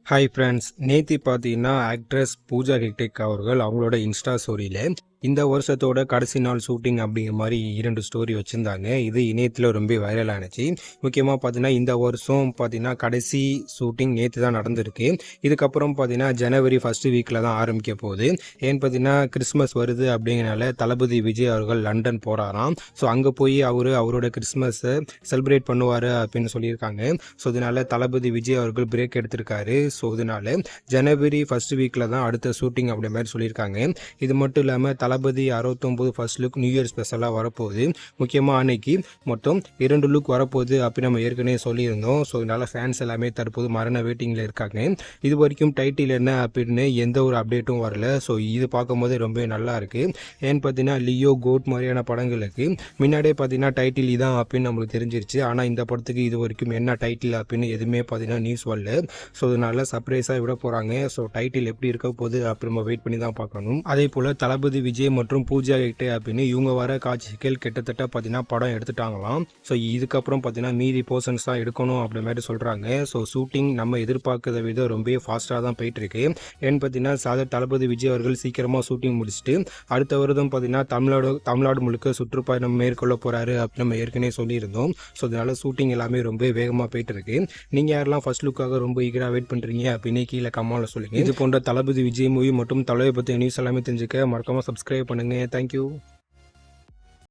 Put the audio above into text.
Hi friends, நேத்தி பார்த்தீங்கன்னா actress Pooja ஹெக்டேக் அவர்கள் அவங்களோட இன்ஸ்டா ஸ்டோரியில் இந்த வருஷத்தோட கடைசி நாள் ஷூட்டிங் அப்படிங்கிற மாதிரி 2 ஸ்டோரி வச்சுருந்தாங்க. இது இணையத்தில் ரொம்ப வைரல் ஆனிச்சு. முக்கியமாக பார்த்தீங்கன்னா இந்த வருஷம் பார்த்தீங்கன்னா கடைசி ஷூட்டிங் நேற்று தான் நடந்திருக்கு. இதுக்கப்புறம் பார்த்தீங்கன்னா ஜனவரி ஃபஸ்ட்டு வீக்கில் தான் ஆரம்பிக்க போகுது. ஏன்னு பார்த்தீங்கன்னா கிறிஸ்மஸ் வருது அப்படிங்கிறனால தளபதி விஜய் அவர்கள் லண்டன் போகிறாராம். ஸோ அங்கே போய் அவரோட கிறிஸ்மஸை செலிப்ரேட் பண்ணுவார் அப்படின்னு சொல்லியிருக்காங்க. ஸோ இதனால் தளபதி விஜய் அவர்கள் பிரேக் எடுத்திருக்காரு. ஸோ இதனால் ஜனவரி ஃபஸ்ட் வீக்கில் தான் அடுத்த ஷூட்டிங் அப்படி மாதிரி சொல்லியிருக்காங்க. இது மட்டும் இல்லாமல் தளபதி 69 ஃபர்ஸ்ட் லுக் நியூ இயர் ஸ்பெஷலாக வரப்போகுது. முக்கியமாக அன்னைக்கு மொத்தம் 2 லுக் வரப்போகுது அப்படின்னு நம்ம ஏற்கனவே சொல்லியிருந்தோம். ஸோ இதனால் ஃபேன்ஸ் எல்லாமே தற்போது மரண வெயிட்டிங்கில் இருக்காங்க. இது வரைக்கும் டைட்டில் என்ன அப்படின்னு எந்த ஒரு அப்டேட்டும் வரல. ஸோ இது பார்க்கும்போது ரொம்ப நல்லா இருக்குது. ஏன்னு பார்த்தீங்கன்னா லியோ, கோட் மாதிரியான படங்களுக்கு முன்னாடியே பார்த்தீங்கன்னா டைட்டில் இதான் அப்படின்னு நம்மளுக்கு தெரிஞ்சிருச்சு. ஆனால் இந்த படத்துக்கு இது வரைக்கும் என்ன டைட்டில் அப்படின்னு எதுவுமே பார்த்தீங்கன்னா நியூஸ் வரல. ஸோ இதனால் சர்ப்ரைஸாக விட போகிறாங்க. ஸோ டைட்டில் எப்படி இருக்க போகுது அப்படி நம்ம வெயிட் பண்ணி தான் பார்க்கணும். அதே போல் தளபதி விஜய் மற்றும் பூஜா ஹெக்டே அப்படின்னு இவங்க வர காட்சிகள் கிட்டத்தட்ட பார்த்தீங்கன்னா படம் எடுத்துட்டாங்களாம். ஸோ இதுக்கப்புறம் பார்த்தீங்கன்னா மீதி போர்ஷன்ஸ் தான் எடுக்கணும் அப்படி மாதிரி சொல்கிறாங்க. ஸோ ஷூட்டிங் நம்ம எதிர்பார்க்கறத விட ரொம்ப ஃபாஸ்ட்டாக தான் போயிட்டு இருக்கு. ஏன்னு பார்த்தீங்கன்னா தளபதி விஜய் அவர்கள் சீக்கிரமாக ஷூட்டிங் முடிச்சுட்டு அடுத்த வருடம் பார்த்தீங்கன்னா தமிழ்நாடு முழுக்க சுற்றுப்பயணம் மேற்கொள்ள போகிறாரு அப்படின்னு நம்ம ஏற்கனவே சொல்லியிருந்தோம். ஸோ அதனால ஷூட்டிங் எல்லாமே ரொம்ப வேகமாக போயிட்டு இருக்கு. நீங்கள் யாரெல்லாம் ஃபர்ஸ்ட் லுக்காக ரொம்ப ஈகராக வெயிட் பண்ணுறீங்க அப்படின்னு கீழே கமெண்ட்ல சொல்லுங்கள். இது போன்ற தளபதி விஜய் மூவி மற்றும் தலைவை பற்றிய நியூஸ் எல்லாமே தெரிஞ்சுக்க மறக்காம சப்ஸ்கிரைப் பண்ணுங்க. தேங்க்யூ.